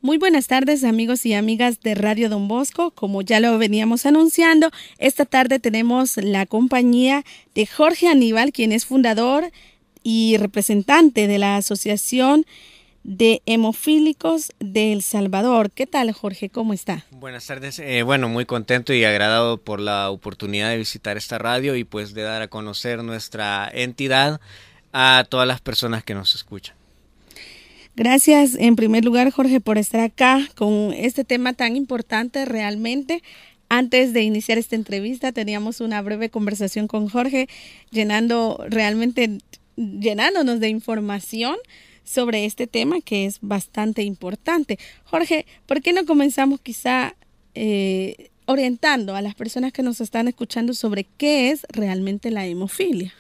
Muy buenas tardes, amigos y amigas de Radio Don Bosco. Como ya lo veníamos anunciando, esta tarde tenemos la compañía de Jorge Aníbal, quien es fundador y representante de la Asociación de Hemofílicos de El Salvador. ¿Qué tal, Jorge? ¿Cómo está? Buenas tardes. Bueno, muy contento y agradado por la oportunidad de visitar esta radio y pues de dar a conocer nuestra entidad a todas las personas que nos escuchan. Gracias en primer lugar, Jorge, por estar acá con este tema tan importante realmente. Antes de iniciar esta entrevista teníamos una breve conversación con Jorge, llenándonos de información sobre este tema que es bastante importante. Jorge, ¿por qué no comenzamos quizá orientando a las personas que nos están escuchando sobre qué es realmente la hemofilia?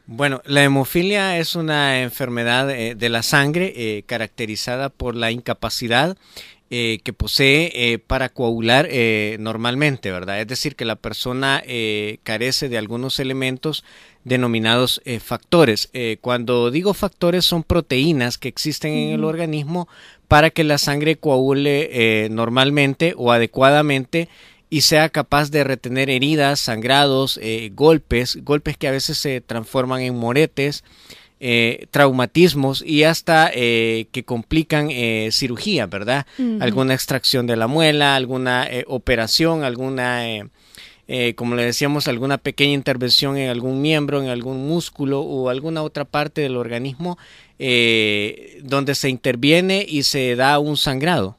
Bueno, la hemofilia es una enfermedad de la sangre caracterizada por la incapacidad que posee para coagular normalmente, ¿verdad? Es decir, que la persona carece de algunos elementos denominados factores. Cuando digo factores, son proteínas que existen en el organismo para que la sangre coagule normalmente o adecuadamente y sea capaz de retener heridas, sangrados, golpes que a veces se transforman en moretes, traumatismos y hasta que complican cirugía, ¿verdad? Alguna extracción de la muela, alguna operación, alguna, como le decíamos, alguna pequeña intervención en algún miembro, en algún músculo o alguna otra parte del organismo donde se interviene y se da un sangrado.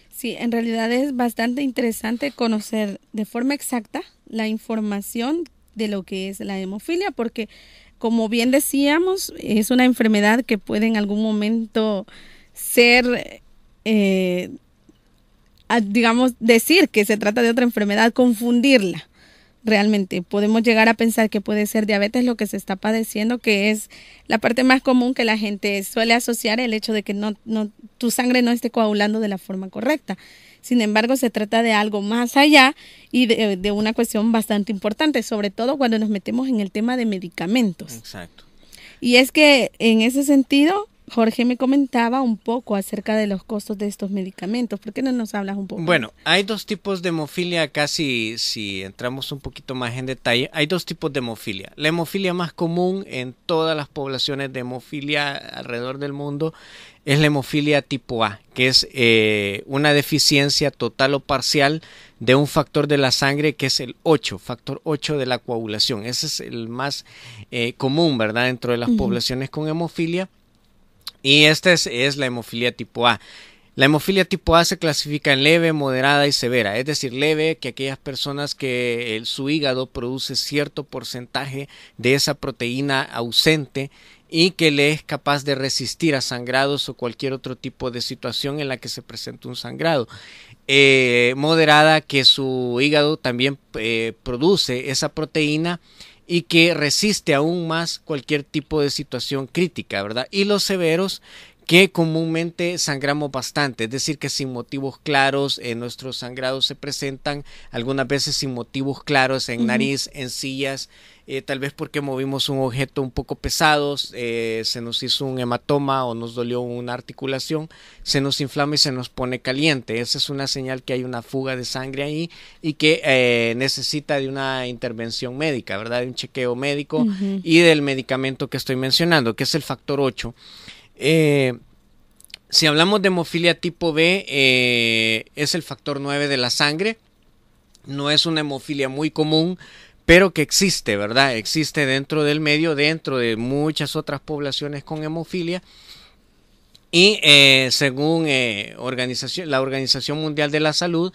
Sí, en realidad es bastante interesante conocer de forma exacta la información de lo que es la hemofilia, porque como bien decíamos, es una enfermedad que puede en algún momento ser, digamos, decir que se trata de otra enfermedad, confundirla. Realmente podemos llegar a pensar que puede ser diabetes lo que se está padeciendo, que es la parte más común que la gente suele asociar el hecho de que tu sangre no esté coagulando de la forma correcta. Sin embargo, se trata de algo más allá y de una cuestión bastante importante, sobre todo cuando nos metemos en el tema de medicamentos. Exacto. Y es que en ese sentido, Jorge me comentaba un poco acerca de los costos de estos medicamentos. ¿Por qué no nos hablas un poco? Bueno, hay dos tipos de hemofilia, casi si entramos un poquito más en detalle, hay dos tipos de hemofilia. La hemofilia más común en todas las poblaciones de hemofilia alrededor del mundo es la hemofilia tipo A, que es una deficiencia total o parcial de un factor de la sangre que es el 8, factor 8 de la coagulación. Ese es el más común, ¿verdad?, dentro de las poblaciones con hemofilia. Y esta es la hemofilia tipo A. La hemofilia tipo A se clasifica en leve, moderada y severa. Es decir, leve, que aquellas personas que su hígado produce cierto porcentaje de esa proteína ausente y que le es capaz de resistir a sangrados o cualquier otro tipo de situación en la que se presente un sangrado. Moderada, que su hígado también produce esa proteína y que resiste aún más cualquier tipo de situación crítica, ¿verdad? Y los severos, que comúnmente sangramos bastante, es decir, que sin motivos claros nuestros sangrados se presentan algunas veces sin motivos claros en nariz, encías, tal vez porque movimos un objeto un poco pesado, se nos hizo un hematoma o nos dolió una articulación, se nos inflama y se nos pone caliente. Esa es una señal que hay una fuga de sangre ahí y que necesita de una intervención médica, ¿verdad? De un chequeo médico y del medicamento que estoy mencionando, que es el factor 8. Si hablamos de hemofilia tipo B, es el factor 9 de la sangre. No es una hemofilia muy común, pero que existe, ¿verdad? Existe dentro del medio, dentro de muchas otras poblaciones con hemofilia. Y según la Organización Mundial de la Salud,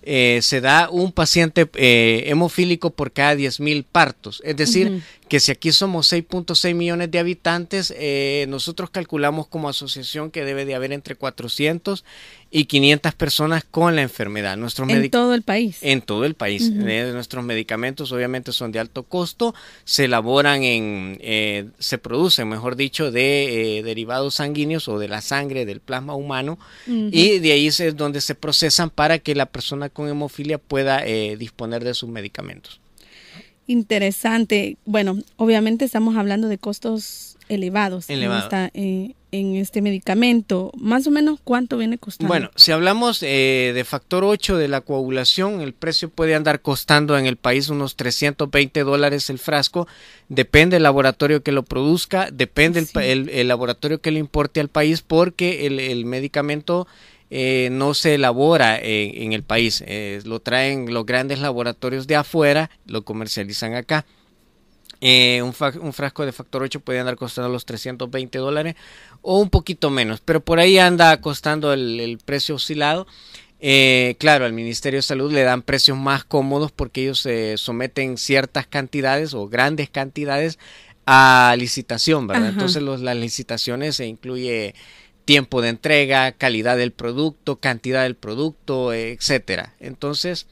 se da un paciente hemofílico por cada 10,000 partos. Es decir, que si aquí somos 6.6 millones de habitantes, nosotros calculamos como asociación que debe de haber entre 400 y 500 personas con la enfermedad. ¿En todo el país? En todo el país. Nuestros medicamentos obviamente son de alto costo, se elaboran se producen, mejor dicho, de derivados sanguíneos o de la sangre, del plasma humano, y de ahí es donde se procesan para que la persona con hemofilia pueda disponer de sus medicamentos. Interesante. Bueno, obviamente estamos hablando de costos elevados Elevado. En este medicamento. Más o menos, ¿cuánto viene costando? Bueno, si hablamos de factor 8 de la coagulación, el precio puede andar costando en el país unos $320 el frasco. Depende del laboratorio que lo produzca, depende el laboratorio que lo importe al país, porque el medicamento no se elabora en el país. Lo traen los grandes laboratorios de afuera, lo comercializan acá. Un frasco de factor 8 puede andar costando los $320 o un poquito menos, pero por ahí anda costando el precio oscilado. Claro, al Ministerio de Salud le dan precios más cómodos porque ellos someten ciertas cantidades o grandes cantidades a licitación, ¿verdad? Ajá. Entonces las licitaciones se incluye tiempo de entrega, calidad del producto, cantidad del producto, etcétera. Entonces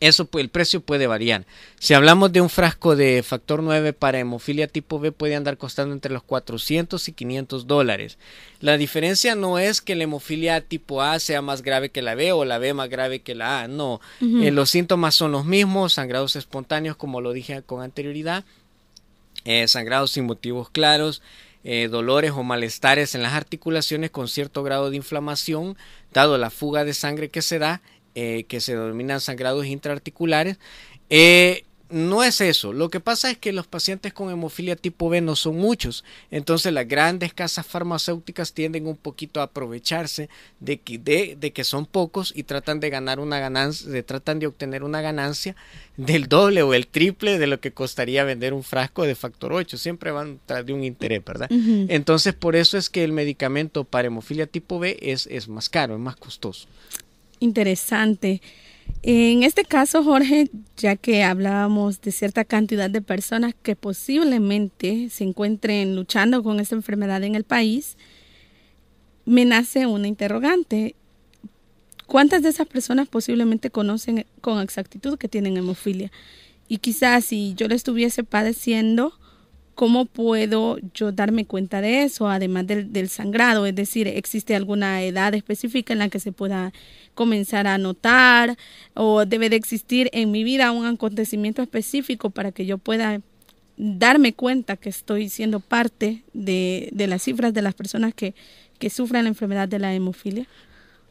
eso, el precio puede variar. Si hablamos de un frasco de factor 9 para hemofilia tipo B, puede andar costando entre los $400 y $500. La diferencia no es que la hemofilia tipo A sea más grave que la B o la B más grave que la A, no. Los síntomas son los mismos, sangrados espontáneos, como lo dije con anterioridad, sangrados sin motivos claros, dolores o malestares en las articulaciones con cierto grado de inflamación, dado la fuga de sangre que se da, que se denominan sangrados intraarticulares. No es eso. Lo que pasa es que los pacientes con hemofilia tipo B no son muchos. Entonces las grandes casas farmacéuticas tienden un poquito a aprovecharse de que son pocos y tratan de ganar una ganancia, tratan de obtener una ganancia del doble o el triple de lo que costaría vender un frasco de factor 8. Siempre van tras de un interés, ¿verdad? Entonces por eso es que el medicamento para hemofilia tipo B es más caro, es más costoso. Interesante. En este caso, Jorge, ya que hablábamos de cierta cantidad de personas que posiblemente se encuentren luchando con esta enfermedad en el país, me nace una interrogante. ¿Cuántas de esas personas posiblemente conocen con exactitud que tienen hemofilia? Y quizás si yo lo estuviese padeciendo, ¿cómo puedo yo darme cuenta de eso, además del sangrado? Es decir, ¿existe alguna edad específica en la que se pueda comenzar a notar? ¿O debe de existir en mi vida un acontecimiento específico para que yo pueda darme cuenta que estoy siendo parte de las cifras de las personas que sufren la enfermedad de la hemofilia?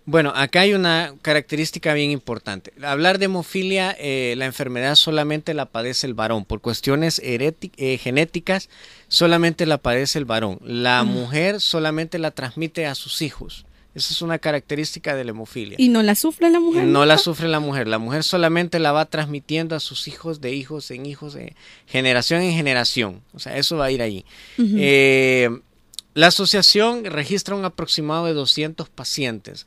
Bueno, acá hay una característica bien importante. Hablar de hemofilia, la enfermedad solamente la padece el varón. Por cuestiones genéticas, solamente la padece el varón. La mujer solamente la transmite a sus hijos. Esa es una característica de la hemofilia. ¿Y no la sufre la mujer? No la sufre la mujer. La mujer solamente la va transmitiendo a sus hijos, de hijos en hijos, generación en generación. O sea, eso va a ir ahí. La asociación registra un aproximado de 200 pacientes,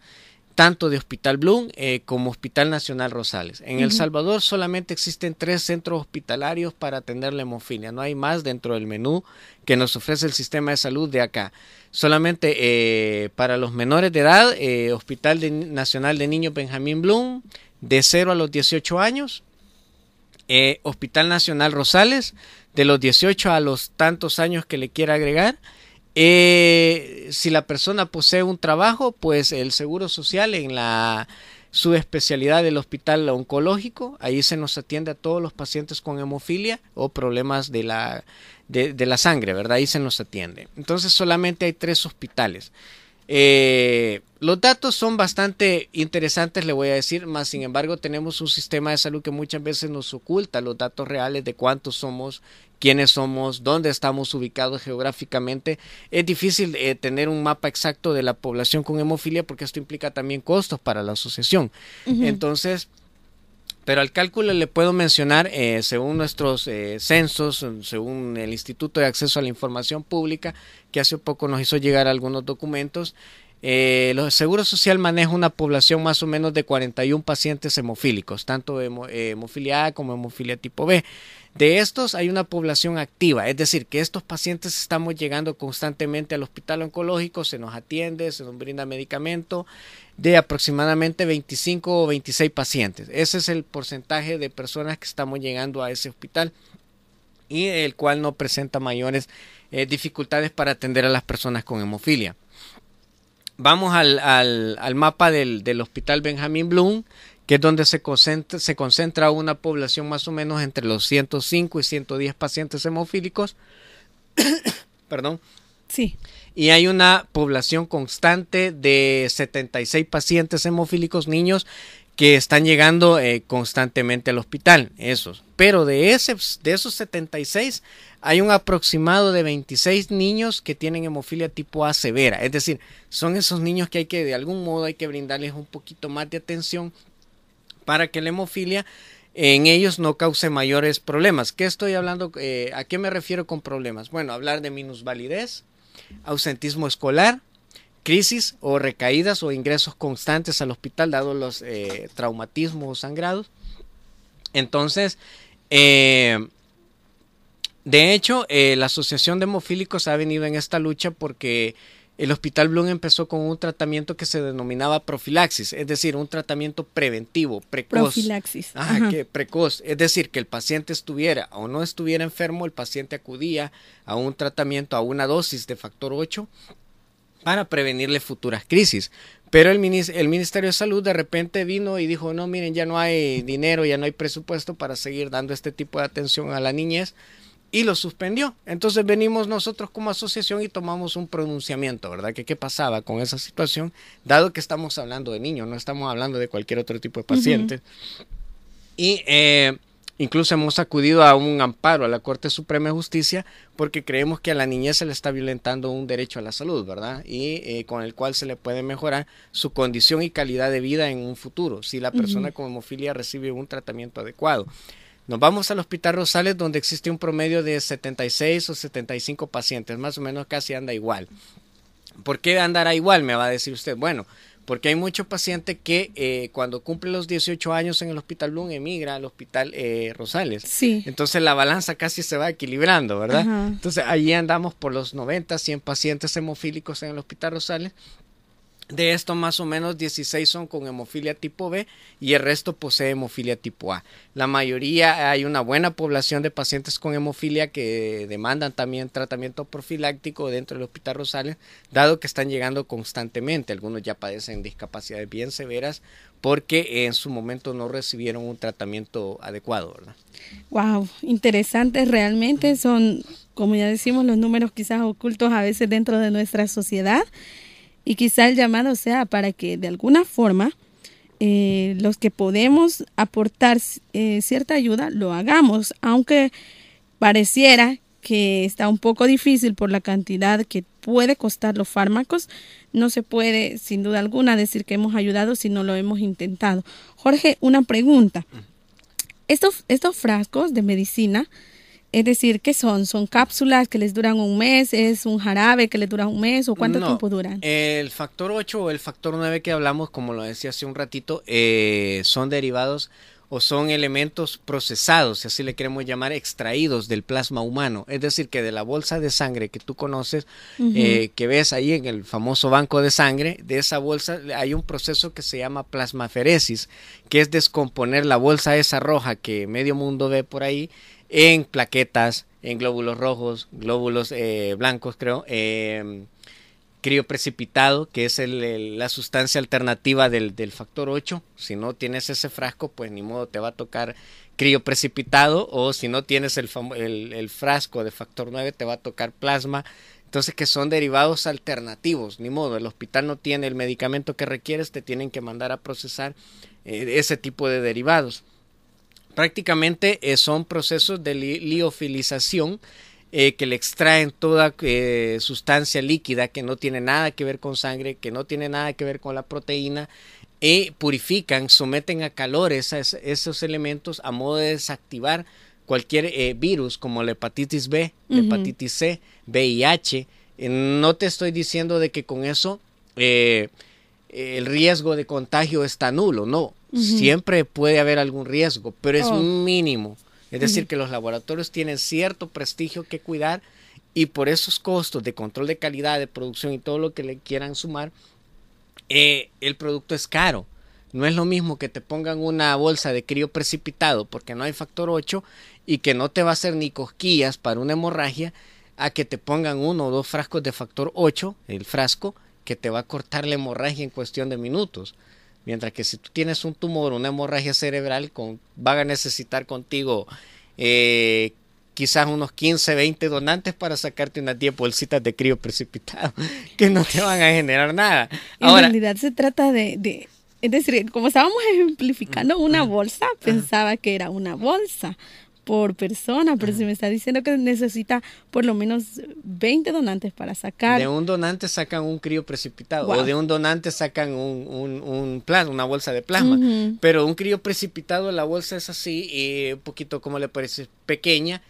tanto de Hospital Bloom como Hospital Nacional Rosales. En El Salvador solamente existen 3 centros hospitalarios para atender la hemofilia. No hay más dentro del menú que nos ofrece el sistema de salud de acá. Solamente para los menores de edad, Hospital Nacional de Niños Benjamín Bloom, de 0 a los 18 años. Hospital Nacional Rosales, de los 18 a los tantos años que le quiera agregar. Si la persona posee un trabajo, pues el Seguro Social en la subespecialidad del hospital oncológico, ahí se nos atiende a todos los pacientes con hemofilia o problemas de la sangre, ¿verdad? Ahí se nos atiende. Entonces solamente hay 3 hospitales. Los datos son bastante interesantes, le voy a decir, más sin embargo tenemos un sistema de salud que muchas veces nos oculta los datos reales de cuántos somos, quiénes somos, dónde estamos ubicados geográficamente. Es difícil tener un mapa exacto de la población con hemofilia porque esto implica también costos para la asociación. Entonces, pero al cálculo le puedo mencionar, según nuestros censos, según el Instituto de Acceso a la Información Pública, que hace poco nos hizo llegar algunos documentos, el Seguro Social maneja una población más o menos de 41 pacientes hemofílicos, tanto hemofilia A como hemofilia tipo B. De estos hay una población activa, es decir, que estos pacientes estamos llegando constantemente al hospital oncológico, se nos atiende, se nos brinda medicamento, de aproximadamente 25 o 26 pacientes. Ese es el porcentaje de personas que estamos llegando a ese hospital y el cual no presenta mayores dificultades para atender a las personas con hemofilia. Vamos al mapa del Hospital Benjamín Bloom, que es donde se concentra una población más o menos entre los 105 y 110 pacientes hemofílicos. perdón. Sí. Y hay una población constante de 76 pacientes hemofílicos niños que están llegando constantemente al hospital, esos. Pero de esos 76 hay un aproximado de 26 niños que tienen hemofilia tipo A severa. Es decir, son esos niños que de algún modo hay que brindarles un poquito más de atención para que la hemofilia en ellos no cause mayores problemas. ¿Qué estoy hablando? ¿A qué me refiero con problemas? Bueno, hablar de minusvalidez, ausentismo escolar, crisis o recaídas o ingresos constantes al hospital dado los traumatismos o sangrados. Entonces, de hecho, la Asociación de Hemofílicos ha venido en esta lucha porque el Hospital Bloom empezó con un tratamiento que se denominaba profilaxis, es decir, un tratamiento preventivo, precoz. Profilaxis. Que precoz, es decir, que el paciente estuviera o no estuviera enfermo, el paciente acudía a un tratamiento, a una dosis de factor 8 para prevenirle futuras crisis. Pero el Ministerio de Salud de repente vino y dijo, no, miren, ya no hay dinero, ya no hay presupuesto para seguir dando este tipo de atención a la niñez, y lo suspendió. Entonces venimos nosotros como asociación y tomamos un pronunciamiento, ¿verdad? Que qué pasaba con esa situación, dado que estamos hablando de niños, no estamos hablando de cualquier otro tipo de pacientes. Y incluso hemos acudido a un amparo a la Corte Suprema de Justicia porque creemos que a la niñez se le está violentando un derecho a la salud, ¿verdad? Y con el cual se le puede mejorar su condición y calidad de vida en un futuro, si la persona con hemofilia recibe un tratamiento adecuado. Nos vamos al Hospital Rosales, donde existe un promedio de 76 o 75 pacientes, más o menos casi anda igual. ¿Por qué andará igual? Me va a decir usted. Bueno, porque hay muchos pacientes que cuando cumple los 18 años en el Hospital Bloom emigra al Hospital Rosales. Sí. Entonces la balanza casi se va equilibrando, ¿verdad? Ajá. Entonces allí andamos por los 90, 100 pacientes hemofílicos en el Hospital Rosales. De estos más o menos 16 son con hemofilia tipo B y el resto posee hemofilia tipo A. La mayoría, hay una buena población de pacientes con hemofilia que demandan también tratamiento profiláctico dentro del Hospital Rosales, dado que están llegando constantemente. Algunos ya padecen discapacidades bien severas porque en su momento no recibieron un tratamiento adecuado, ¿verdad? Wow, interesantes realmente. Son, como ya decimos, los números quizás ocultos a veces dentro de nuestra sociedad. Y quizá el llamado sea para que de alguna forma los que podemos aportar cierta ayuda lo hagamos, aunque pareciera que está un poco difícil por la cantidad que puede costar los fármacos. No se puede sin duda alguna decir que hemos ayudado si no lo hemos intentado. Jorge, una pregunta. Estos frascos de medicina, es decir, ¿qué son? ¿Son cápsulas que les duran un mes? ¿Es un jarabe que les dura un mes? ¿O cuánto tiempo duran? El factor 8 o el factor 9 que hablamos, como lo decía hace un ratito, son derivados o son elementos procesados, si así le queremos llamar, extraídos del plasma humano. Es decir, que de la bolsa de sangre que tú conoces, que ves ahí en el famoso banco de sangre, de esa bolsa hay un proceso que se llama plasmaferesis, que es descomponer la bolsa esa roja que medio mundo ve por ahí, en plaquetas, en glóbulos rojos, glóbulos blancos, creo, crioprecipitado, que es la sustancia alternativa del factor 8. Si no tienes ese frasco, pues ni modo te va a tocar crioprecipitado, o si no tienes el frasco de factor 9, te va a tocar plasma. Entonces, que son derivados alternativos, ni modo, el hospital no tiene el medicamento que requieres, te tienen que mandar a procesar ese tipo de derivados. Prácticamente son procesos de liofilización que le extraen toda sustancia líquida que no tiene nada que ver con sangre, que no tiene nada que ver con la proteína, y purifican, someten a calor esos elementos a modo de desactivar cualquier virus como la hepatitis B, la hepatitis C, VIH. No te estoy diciendo de que con eso el riesgo de contagio está nulo, no. Siempre puede haber algún riesgo, pero es mínimo. Es decir, que los laboratorios tienen cierto prestigio que cuidar, y por esos costos de control de calidad, de producción y todo lo que le quieran sumar, el producto es caro. No es lo mismo que te pongan una bolsa de crioprecipitado porque no hay factor 8 y que no te va a hacer ni cosquillas para una hemorragia, a que te pongan 1 o 2 frascos de factor 8, el frasco, que te va a cortar la hemorragia en cuestión de minutos. Mientras que si tú tienes un tumor, una hemorragia cerebral, van a necesitar contigo quizás unos 15, 20 donantes para sacarte unas 10 bolsitas de crío precipitado que no te van a generar nada. En realidad se trata es decir, como estábamos ejemplificando una bolsa, pensaba que era una bolsa por persona, pero si me está diciendo que necesita por lo menos 20 donantes para sacar. De un donante sacan un crío precipitado, wow. O de un donante sacan una bolsa de plasma, pero un crío precipitado, la bolsa es así, un poquito, como le parece, pequeña,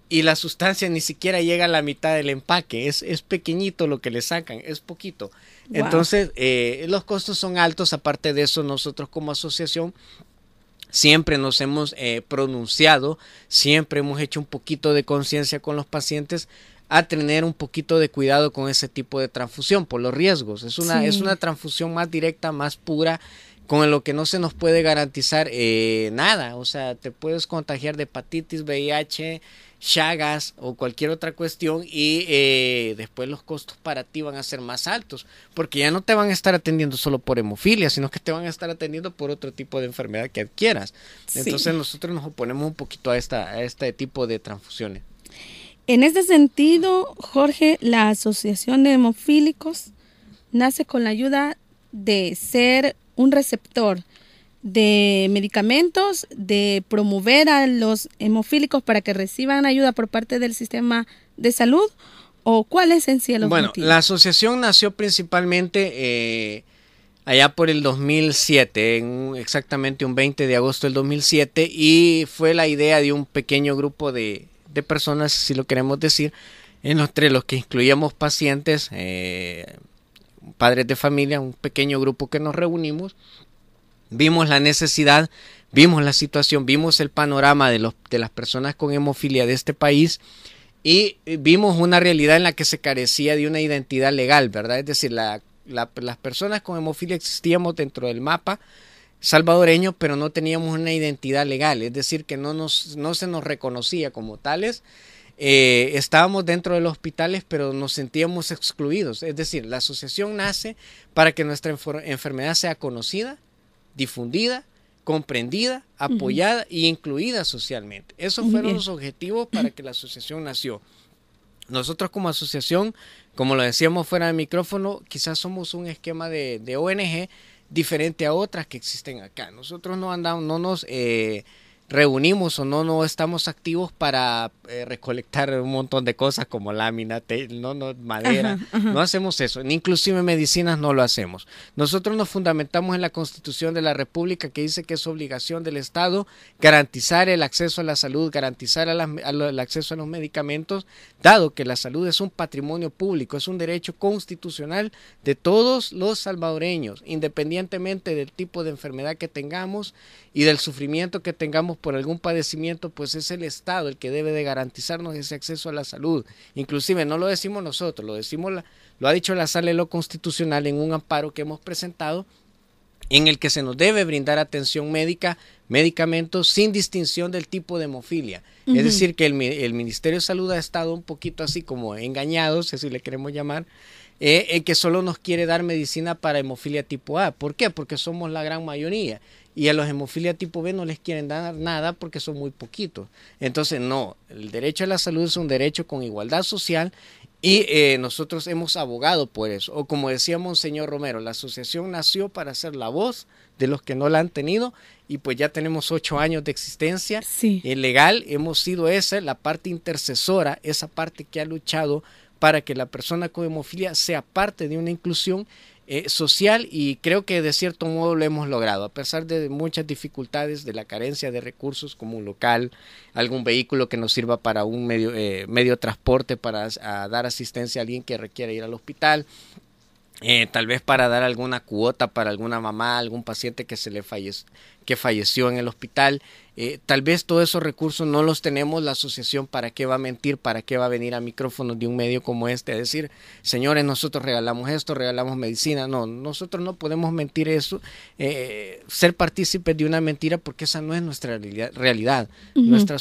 y la sustancia ni siquiera llega a la mitad del empaque, es pequeñito lo que le sacan, es poquito. Wow. Entonces, los costos son altos. Aparte de eso, nosotros como asociación siempre nos hemos pronunciado, siempre hemos hecho un poquito de conciencia con los pacientes a tener un poquito de cuidado con ese tipo de transfusión por los riesgos. Es una transfusión más directa, más pura, con lo que no se nos puede garantizar nada. O sea, te puedes contagiar de hepatitis, VIH, Chagas o cualquier otra cuestión y después los costos para ti van a ser más altos, porque ya no te van a estar atendiendo solo por hemofilia, sino que te van a estar atendiendo por otro tipo de enfermedad que adquieras. Entonces nosotros nos oponemos un poquito a este tipo de transfusiones. En este sentido, Jorge, la Asociación de Hemofílicos nace con la ayuda de ser un receptor de medicamentos, de promover a los hemofílicos para que reciban ayuda por parte del sistema de salud, ¿o cuál es en sí el objetivo? Bueno, la asociación nació principalmente allá por el 2007, exactamente un 20 de agosto del 2007, y fue la idea de un pequeño grupo de personas, si lo queremos decir, entre los que incluíamos pacientes, padres de familia, un pequeño grupo que nos reunimos. Vimos la necesidad, vimos la situación, vimos el panorama de las personas con hemofilia de este país y vimos una realidad en la que se carecía de una identidad legal, ¿verdad? Es decir, las personas con hemofilia existíamos dentro del mapa salvadoreño, pero no teníamos una identidad legal, es decir, que no se nos reconocía como tales. Estábamos dentro de los hospitales, pero nos sentíamos excluidos. Es decir, la asociación nace para que nuestra enfermedad sea conocida, difundida, comprendida, apoyada e incluida socialmente. Esos fueron los objetivos para que la asociación nació. Nosotros como asociación, como lo decíamos fuera del micrófono, quizás somos un esquema de ONG diferente a otras que existen acá. Nosotros no nos reunimos o no estamos activos para recolectar un montón de cosas como lámina, madera, no hacemos eso, ni inclusive medicinas no lo hacemos. Nosotros nos fundamentamos en la Constitución de la República, que dice que es obligación del Estado garantizar el acceso a la salud, garantizar el acceso a los medicamentos, dado que la salud es un patrimonio público, es un derecho constitucional de todos los salvadoreños, independientemente del tipo de enfermedad que tengamos y del sufrimiento que tengamos por algún padecimiento, pues es el Estado el que debe de garantizarnos ese acceso a la salud. Inclusive no lo decimos nosotros, lo ha dicho la Sala de lo Constitucional en un amparo que hemos presentado, en el que se nos debe brindar atención médica, medicamentos sin distinción del tipo de hemofilia. Es decir, que el Ministerio de Salud ha estado un poquito así como engañado, si así le queremos llamar, en que solo nos quiere dar medicina para hemofilia tipo A. ¿Por qué? Porque somos la gran mayoría. Y a los hemofilia tipo B no les quieren dar nada porque son muy poquitos. Entonces, no, el derecho a la salud es un derecho con igualdad social y nosotros hemos abogado por eso. O como decía Monseñor Romero, la asociación nació para ser la voz de los que no la han tenido y pues ya tenemos 8 años de existencia legal. Hemos sido la parte intercesora, esa parte que ha luchado para que la persona con hemofilia sea parte de una inclusión social, y creo que de cierto modo lo hemos logrado, a pesar de muchas dificultades, de la carencia de recursos como un local, algún vehículo que nos sirva para un medio de transporte para dar asistencia a alguien que requiera ir al hospital, tal vez para dar alguna cuota para alguna mamá, algún paciente que falleció en el hospital. Tal vez todos esos recursos no los tenemos. La asociación, ¿para qué va a mentir? ¿Para qué va a venir a micrófonos de un medio como este a decir, señores, nosotros regalamos esto, regalamos medicina? No, nosotros no podemos mentir eso, ser partícipes de una mentira, porque esa no es nuestra realidad. Nuestra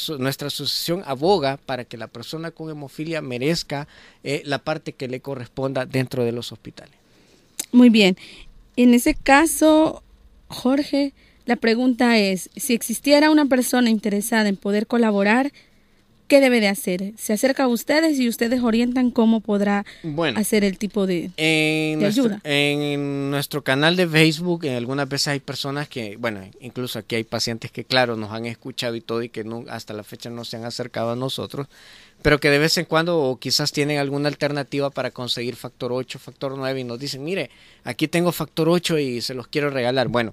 asociación aboga para que la persona con hemofilia merezca la parte que le corresponda dentro de los hospitales. Muy bien. En ese caso, Jorge, la pregunta es, si existiera una persona interesada en poder colaborar, ¿qué debe de hacer? Se acerca a ustedes y ustedes orientan cómo podrá hacer el tipo de ayuda. En nuestro canal de Facebook, algunas veces hay personas que, incluso aquí hay pacientes que, claro, nos han escuchado y todo y que hasta la fecha no se han acercado a nosotros, pero que de vez en cuando o quizás tienen alguna alternativa para conseguir factor 8, factor 9 y nos dicen, mire, aquí tengo factor 8 y se los quiero regalar. Bueno,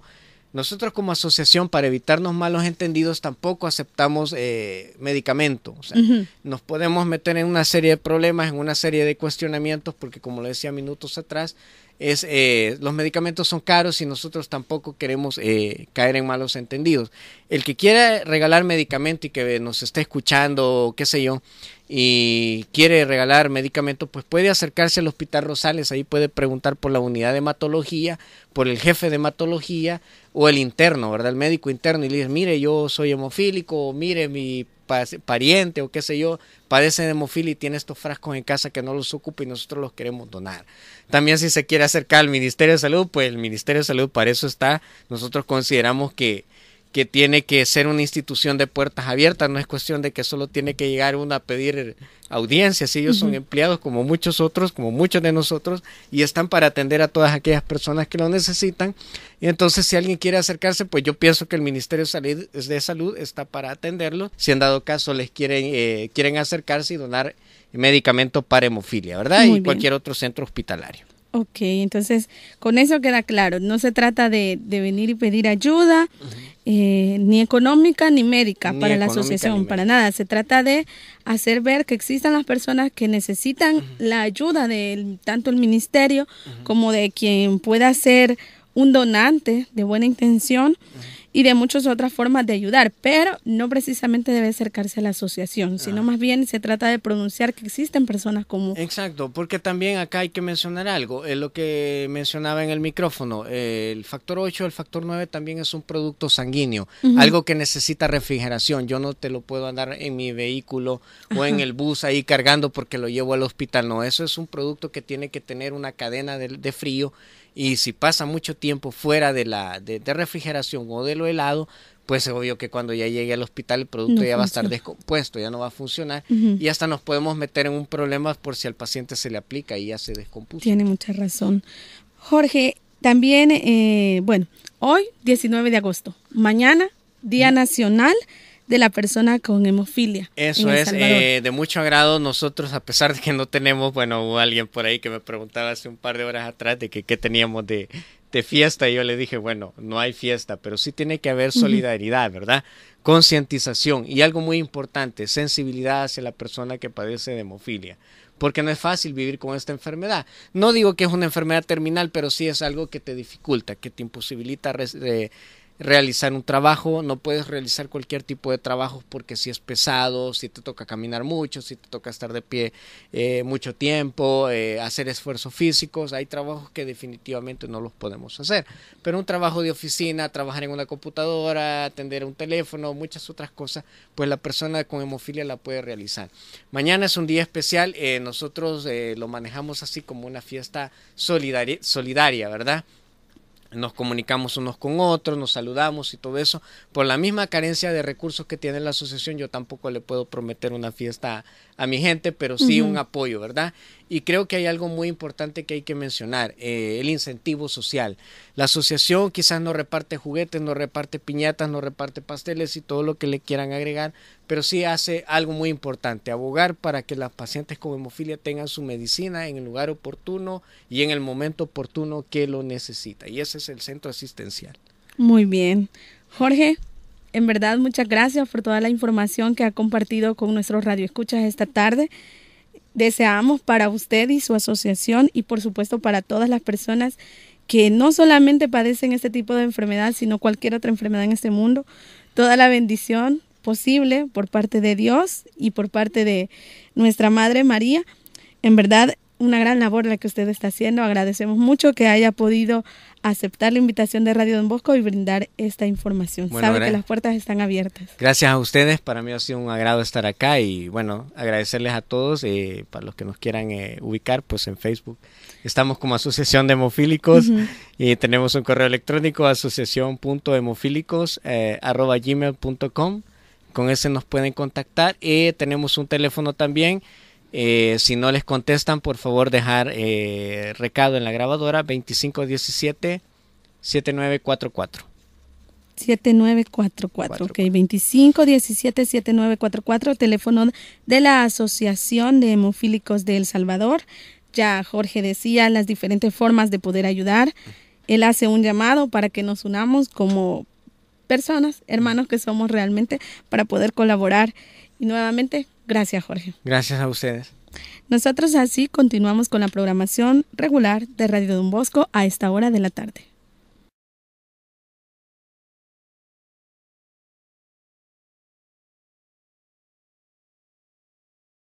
nosotros como asociación, para evitarnos malos entendidos, tampoco aceptamos medicamento. O sea, nos podemos meter en una serie de problemas, en una serie de cuestionamientos, porque como le decía minutos atrás, los medicamentos son caros y nosotros tampoco queremos caer en malos entendidos. El que quiera regalar medicamento y que nos esté escuchando, qué sé yo, y quiere regalar medicamento, pues puede acercarse al Hospital Rosales, ahí puede preguntar por la unidad de hematología, por el jefe de hematología o el interno, ¿verdad? El médico interno, y le dice, mire, yo soy hemofílico, o mire, mi pariente o qué sé yo, padece de hemofilia y tiene estos frascos en casa que no los ocupa y nosotros los queremos donar. También si se quiere acercar al Ministerio de Salud, pues el Ministerio de Salud para eso está. Nosotros consideramos que tiene que ser una institución de puertas abiertas, no es cuestión de que solo tiene que llegar uno a pedir audiencias, ellos son empleados como muchos otros, como muchos de nosotros, y están para atender a todas aquellas personas que lo necesitan. Y entonces si alguien quiere acercarse, pues yo pienso que el Ministerio de Salud está para atenderlo, si en dado caso les quieren acercarse y donar medicamento para hemofilia, ¿verdad? Y cualquier otro centro hospitalario. Ok, entonces con eso queda claro, no se trata de venir y pedir ayuda, ni económica ni médica para la asociación, para nada, se trata de hacer ver que existan las personas que necesitan la ayuda de tanto el ministerio como de quien pueda ser un donante de buena intención y de muchas otras formas de ayudar, pero no precisamente debe acercarse a la asociación, sino más bien se trata de pronunciar que existen personas como... Exacto, porque también acá hay que mencionar algo, es lo que mencionaba en el micrófono, el factor 8, el factor 9 también es un producto sanguíneo, algo que necesita refrigeración, yo no te lo puedo andar en mi vehículo o en el bus ahí cargando porque lo llevo al hospital, no, eso es un producto que tiene que tener una cadena de frío. Y si pasa mucho tiempo fuera de refrigeración o de lo helado, pues es obvio que cuando ya llegue al hospital el producto ya va a estar descompuesto, ya no va a funcionar y hasta nos podemos meter en un problema por si al paciente se le aplica y ya se descompuso. Tiene mucha razón. Jorge, también, hoy 19 de agosto, mañana Día Nacional de la persona con hemofilia. Eso es, de mucho agrado nosotros, a pesar de que no tenemos, hubo alguien por ahí que me preguntaba hace un par de horas atrás de que qué teníamos de fiesta y yo le dije, no hay fiesta, pero sí tiene que haber solidaridad, ¿verdad? Concientización y algo muy importante, sensibilidad hacia la persona que padece de hemofilia. Porque no es fácil vivir con esta enfermedad. No digo que es una enfermedad terminal, pero sí es algo que te dificulta, que te imposibilita realizar un trabajo, no puedes realizar cualquier tipo de trabajo porque si es pesado, si te toca caminar mucho, si te toca estar de pie mucho tiempo, hacer esfuerzos físicos, hay trabajos que definitivamente no los podemos hacer, pero un trabajo de oficina, trabajar en una computadora, atender un teléfono, muchas otras cosas, pues la persona con hemofilia la puede realizar. Mañana es un día especial, nosotros lo manejamos así como una fiesta solidaria, ¿verdad? Nos comunicamos unos con otros, nos saludamos y todo eso. Por la misma carencia de recursos que tiene la asociación, yo tampoco le puedo prometer una fiesta a mi gente, pero sí un apoyo, ¿verdad? Y creo que hay algo muy importante que hay que mencionar, el incentivo social. La asociación quizás no reparte juguetes, no reparte piñatas, no reparte pasteles y todo lo que le quieran agregar, pero sí hace algo muy importante, abogar para que las pacientes con hemofilia tengan su medicina en el lugar oportuno y en el momento oportuno que lo necesita. Y ese es el centro asistencial. Muy bien. Jorge, en verdad muchas gracias por toda la información que ha compartido con nuestros radioescuchas esta tarde. Deseamos para usted y su asociación y por supuesto para todas las personas que no solamente padecen este tipo de enfermedad, sino cualquier otra enfermedad en este mundo, toda la bendición posible por parte de Dios y por parte de nuestra Madre María. En verdad, una gran labor la que usted está haciendo. Agradecemos mucho que haya podido aceptar la invitación de Radio Don Bosco y brindar esta información. Sabe que las puertas están abiertas. Gracias a ustedes, para mí ha sido un agrado estar acá y agradecerles a todos, para los que nos quieran ubicar, pues en Facebook estamos como Asociación de Hemofílicos y tenemos un correo electrónico asociacion.hemofílicos@gmail.com. con ese nos pueden contactar. Tenemos un teléfono también. Si no les contestan, por favor dejar recado en la grabadora 2517-7944. 7944, ok, 2517-7944, teléfono de la Asociación de Hemofílicos de El Salvador. Ya Jorge decía las diferentes formas de poder ayudar. Él hace un llamado para que nos unamos como personas, hermanos que somos realmente, para poder colaborar. Y nuevamente, gracias, Jorge. Gracias a ustedes. Nosotros así continuamos con la programación regular de Radio Don Bosco a esta hora de la tarde.